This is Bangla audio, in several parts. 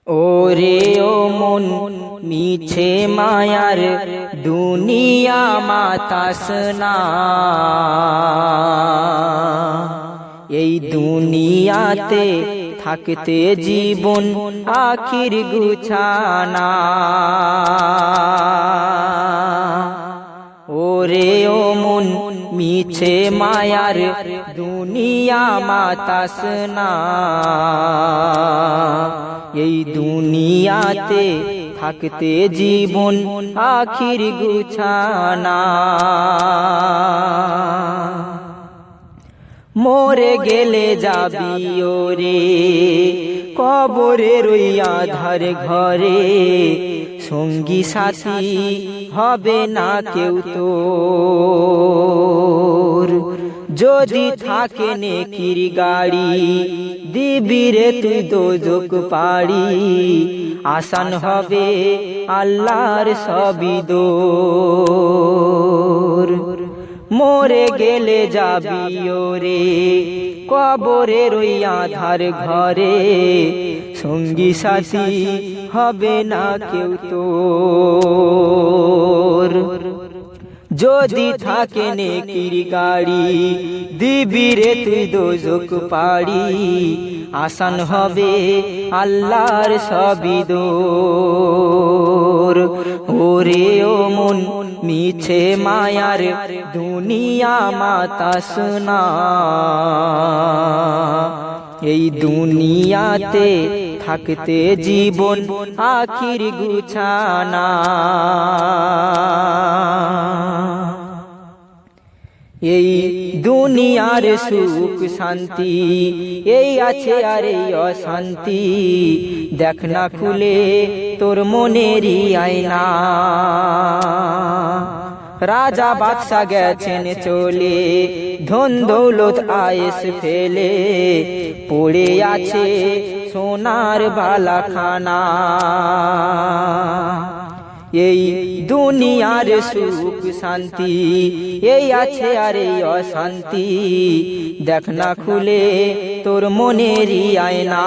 ওরে ও মন মিছে মায়ার দুনিয়া মাতাস না, এই দুনিয়াতে থাকতে জীবন আখির গুছানা। ওরে ও মন মিছে মায়ার দুনিয়া মাতাস না, এই দুনিয়াতে থাকতে জীবন আখির গুছানা। মরে গেলে যাবি ওরে কবরের ওই আধার ঘরে, সঙ্গী সাথী হবে না কেউ তোর। যদি থাকে নেকির গাড়ি দিবি রে তুই দোজক পাড়ি, আসান হবে আল্লাহর সবই দোর। মরে গেলে যাবি ওরে কবরের ওই আধার ঘরে, সঙ্গী সাথী হবে না কেউ তোর। যদি থাকে নেকির গাড়ি দিবি রে তুই দোজক পাড়ি, আসান হবে আল্লাহর সবই দোর। ওরে ও মন মিছে মায়ার দুনিয়া মাতাস না, এই দুনিয়াতে থাকতে জীবন আখির গুছানা। এই দুনিয়ার সুখ শান্তি এই আছে আর এই অশান্তি, দেখ না খুলে তোর মনেরই আয়না। রাজা বাদশা গেছেন চলে, ধন দৌলত আয়েস ফেলে, পড়ে আছে সোনার বালাখানা। এই দুনিয়ার সুখ শান্তি এই আছে আর এই অশান্তি, দেখ না খুলে তোর মনেরই আয়না।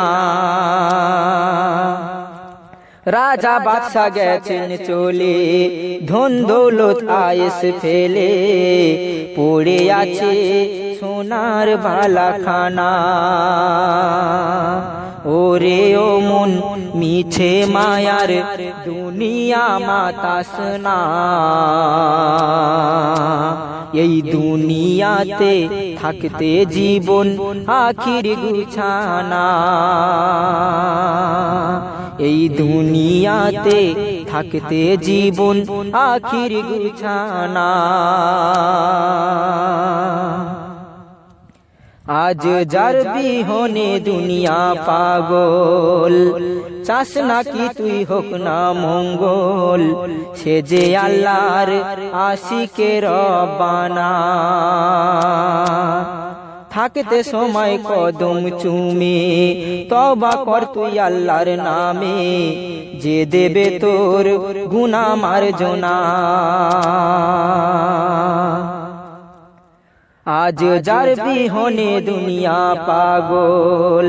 রাজা বাদশা গেছেন চলে, ধন দৌলত আয়েস ফেলে, পড়ে আছে সোনার বালাখানা। ওরে ও মন মিছে মায়ার দুনিয়া মাতাস না, এই দুনিয়াতে থাকতে জীবন আখির গুছানা। এই দুনিয়াতে থাকতে জীবন আখির গুছানা। আজ যার বিহনে দুনিয়া পাগল, চাস না কি তুই হোক না মঙ্গল, সে যে আল্লাহর আশিকে রব্বানা। থাকতে সময় কদম চুমে তওবা কর তুই আল্লাহর নামে, যে দেবে তোর গুনাহ মার্জনা। আজ যার বিহনে দুনিয়া পাগল,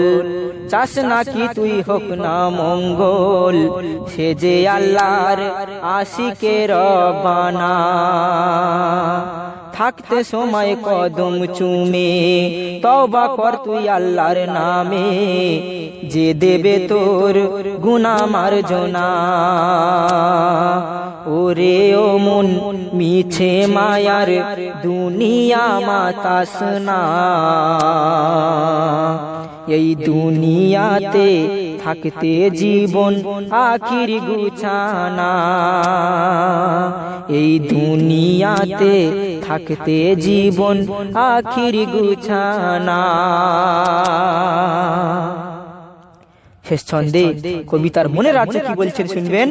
চাস না কি তুই হোক না মঙ্গল, সে যে আল্লাহর আশিকে রব্বানা। থাকতে সময় কদম চুমে তওবা কর তুই আল্লাহর নামে, যে দেবে তোর গুনাহ মার্জনা। ওরে ও মন মিছে মায়ার দুনিয়া মাতাস না, এই দুনিয়াতে থাকতে জীবন আখির গুছানা। এই দুনিয়াতে থাকতে জীবন আখির গুছানা। শেষ ছন্দে কবিতার মনে রাজ্য কি বলছেন শুনবেন।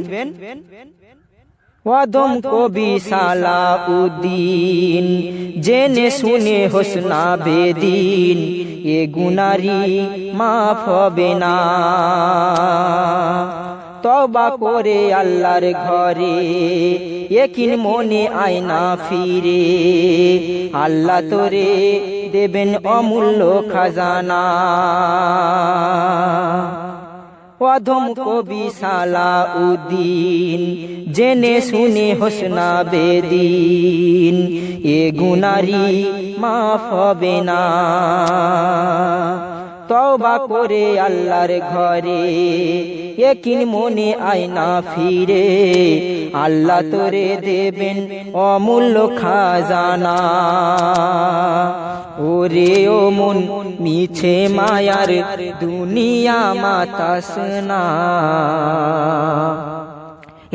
ওয়াদম কবি সালাউদ্দিন জেনে শুনে হোসনা বেদিন, এ গুনারি মাফ হবে না। তওবা করে আল্লাহর ঘরে একিন মনে আয়না ফিরে, আল্লাহ তোরে দেবেন অমূল্য খাজানা। অধম কবি সালাউদ্দিন জেনে শুনে হোসনা বেদিন এ গুনারি মাফ হবে না তওবা করে আল্লাহর ঘরে একিন মনে আয়না ফিরে আল্লাহ তোরে দেবেন অমূল্য খাজানা ওরে ও মন মিছে মায়ার দুনিয়া মাতাস না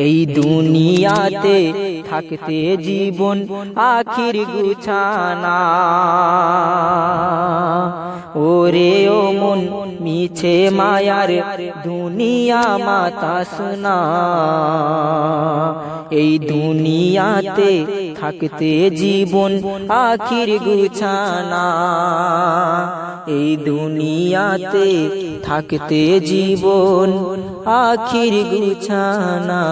এই দুনিয়াতে থাকতে জীবন আখির গুছানা ওরে ও মন মিছে মায়ার দুনিয়া মাতাস না এই দুনিয়াতে থাকতে জীবন আখির গুছানা এই দুনিয়াতে থাকতে জীবন আখির গুছানা